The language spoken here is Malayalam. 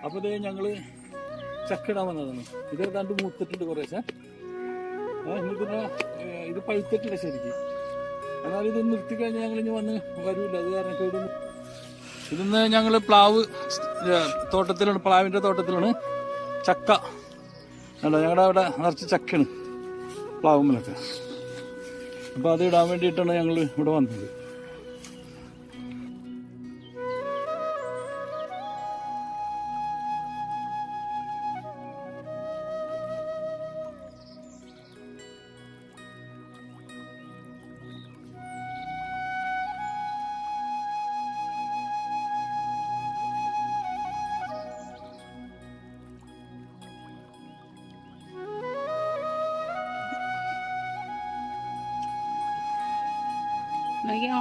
അപ്പോൾ ഇതേ ഞങ്ങൾ ചക്ക ഇടാൻ വന്നതാണ്. ഇത് ഏതാണ്ട് മൂത്തിട്ടുണ്ട് കുറേശ്ശെ. എന്നിട്ട് ഇത് പഴുത്തിട്ടില്ല ശരിക്കും. എന്നാലും ഇത് നിർത്തിക്കഴിഞ്ഞാൽ ഞങ്ങൾ ഇനി വന്ന് വരൂല. അത് കാരണം കേടുന്നു. ഇതൊന്ന് ഞങ്ങൾ പ്ലാവ് തോട്ടത്തിലാണ്, പ്ലാവിൻ്റെ തോട്ടത്തിലാണ് ചക്ക. അല്ല, ഞങ്ങളുടെ അവിടെ നിറച്ച് ചക്കയാണ് പ്ലാവുമ്മലൊക്കെ. അപ്പോൾ അത് ഇടാൻ വേണ്ടിയിട്ടാണ് ഞങ്ങൾ ഇവിടെ വന്നത്. നോക്കിയാ